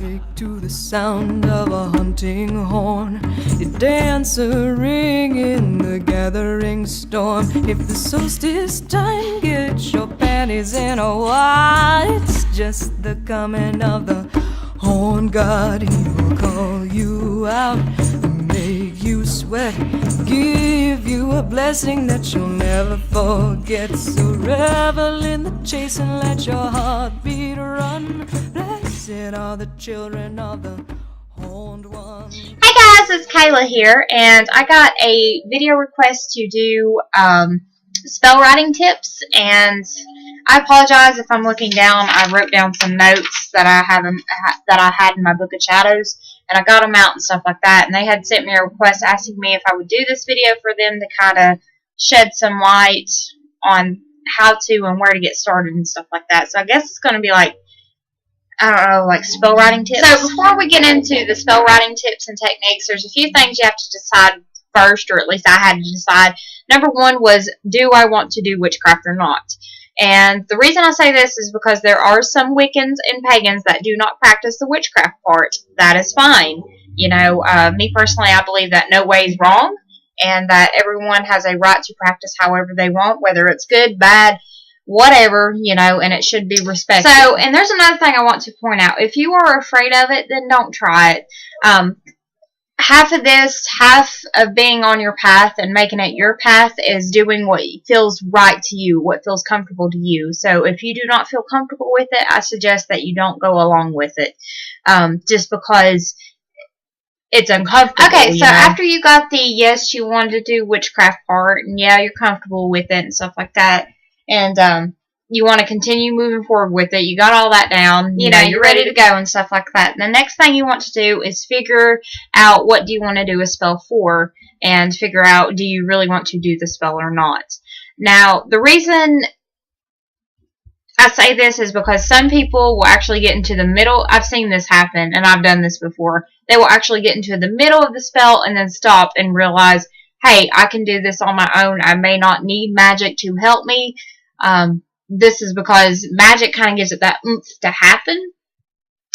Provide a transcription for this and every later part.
awake to the sound of a hunting horn. You dance a ring in the gathering storm. If the solstice time gets your panties in a wad, it's just the coming of the horn god. He will call you out, make you sweat, give you a blessing that you'll never forget. So revel in the chase and let your heartbeat run. Blessed are the children of the horned one. Hey guys, it's Kayla here, and I got a video request to do spell writing tips, and I apologize if I'm looking down. I wrote down some notes that I had in my book of shadows, and I got them out and stuff like that, and they had sent me a request asking me if I would do this video for them to kind of shed some light on how to and where to get started and stuff like that. So I guess it's going to be like, I don't know, like spell writing tips. So before we get into the spell writing tips and techniques, there's a few things you have to decide first, or at least I had to decide. Number one was, do I want to do witchcraft or not? And the reason I say this is because there are some Wiccans and pagans that do not practice the witchcraft part. That is fine. You know, me personally, I believe that no way is wrong, and that everyone has a right to practice however they want, whether it's good, bad, whatever, you know, and it should be respected. So, and there's another thing I want to point out. If you are afraid of it, then don't try it. Half of being on your path and making it your path is doing what feels right to you, what feels comfortable to you. So if you do not feel comfortable with it, I suggest that you don't go along with it, just because it's uncomfortable. Okay, so after you got the yes, you wanted to do witchcraft part, and yeah, you're comfortable with it and stuff like that, and you want to continue moving forward with it, you got all that down, you know, you're ready to go and stuff like that. And the next thing you want to do is figure out what do you want to do a spell for, and figure out, do you really want to do the spell or not. Now, the reason I say this is because some people will actually get into the middle. I've seen this happen, and I've done this before. They will actually get into the middle of the spell and then stop and realize, hey, I can do this on my own. I may not need magic to help me. This is because magic kind of gives it that oomph to happen.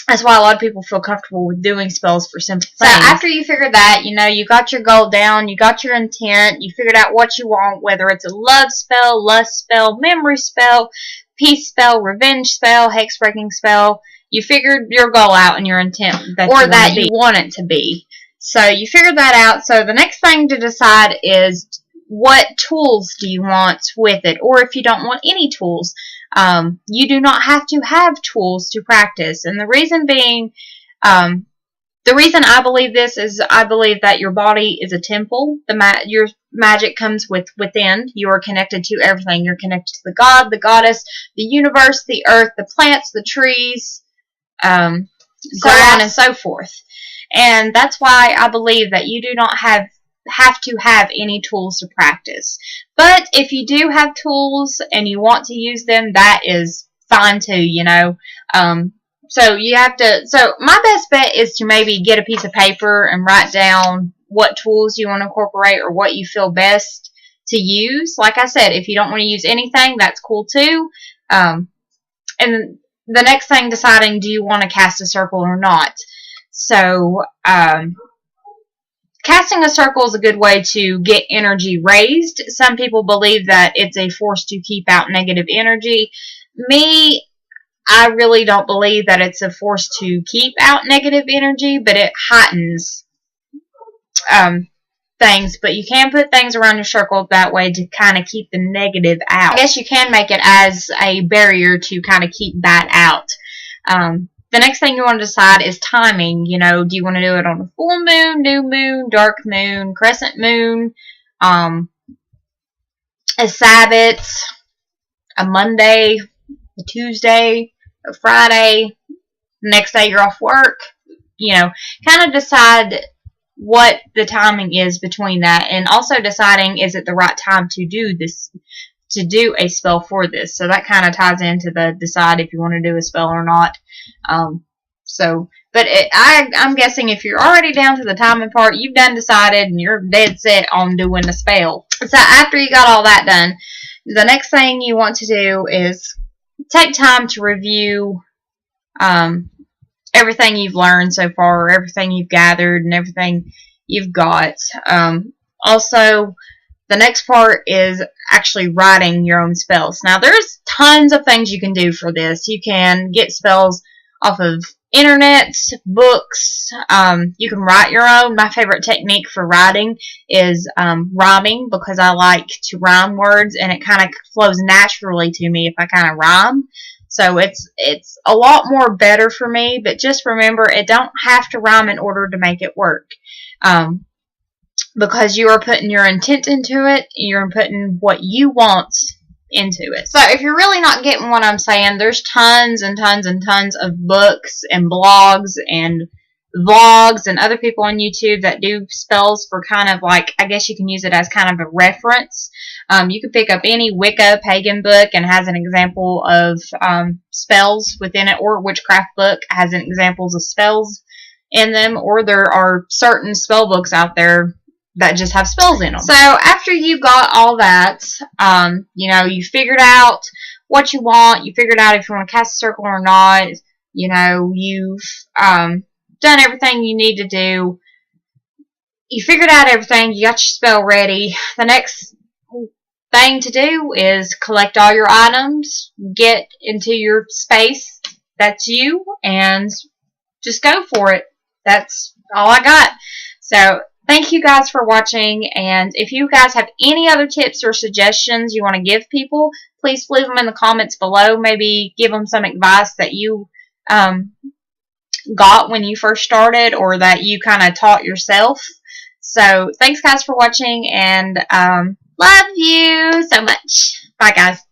That's why a lot of people feel comfortable with doing spells for simple things. So after you figure that, you know, you got your goal down, you got your intent, you figured out what you want, whether it's a love spell, lust spell, memory spell, peace spell, revenge spell, hex breaking spell. You figured your goal out and your intent that you want it to be. So you figured that out. So the next thing to decide is, what tools do you want with it? Or if you don't want any tools, you do not have to have tools to practice. And the reason being, the reason I believe this is I believe that your body is a temple. Your magic comes within. You are connected to everything. You're connected to the god, the goddess, the universe, the earth, the plants, the trees, so on and so forth. And that's why I believe that you do not have to have any tools to practice. But if you do have tools and you want to use them, that is fine too, you know. So my best bet is to maybe get a piece of paper and write down what tools you want to incorporate or what you feel best to use. Like I said, if you don't want to use anything, that's cool too. And the next thing, deciding, do you want to cast a circle or not? So, casting a circle is a good way to get energy raised. Some people believe that it's a force to keep out negative energy. Me, I really don't believe that it's a force to keep out negative energy, but it heightens things. But you can put things around your circle that way to kind of keep the negative out. I guess you can make it as a barrier to kind of keep that out. The next thing you want to decide is timing. You know, do you want to do it on a full moon, new moon, dark moon, crescent moon, a Sabbath, a Monday, a Tuesday, a Friday, the next day you're off work? You know, kind of decide what the timing is between that, and also deciding, is it the right time to do this, to do a spell for this. So that kind of ties into the decide if you want to do a spell or not. I'm guessing if you're already down to the timing part, you've done decided and you're dead set on doing the spell. So after you got all that done, the next thing you want to do is take time to review everything you've learned so far, everything you've gathered, and everything you've got. Also, the next part is actually writing your own spells. Now, there's tons of things you can do for this. You can get spells off of internet, books. You can write your own. My favorite technique for writing is rhyming, because I like to rhyme words, and it kind of flows naturally to me if I kind of rhyme. So it's a lot more better for me, but just remember, it don't have to rhyme in order to make it work. Because you are putting your intent into it, you're putting what you want into it. So if you're really not getting what I'm saying, there's tons and tons and tons of books and blogs and vlogs and other people on YouTube that do spells for kind of like, I guess you can use it as kind of a reference. You can pick up any Wicca pagan book and has an example of spells within it, or witchcraft book has an examples of spells in them, or there are certain spell books out there that just have spells in them. So after you got all that, you figured out what you want, you figured out if you want to cast a circle or not, you've done everything you need to do, you figured out everything, you got your spell ready. The next thing to do is collect all your items, get into your space that's you, and just go for it. That's all I got. So thank you guys for watching, and if you guys have any other tips or suggestions you want to give people, please leave them in the comments below. Maybe give them some advice that you got when you first started, or that you kind of taught yourself. So thanks guys for watching, and love you so much. Bye guys.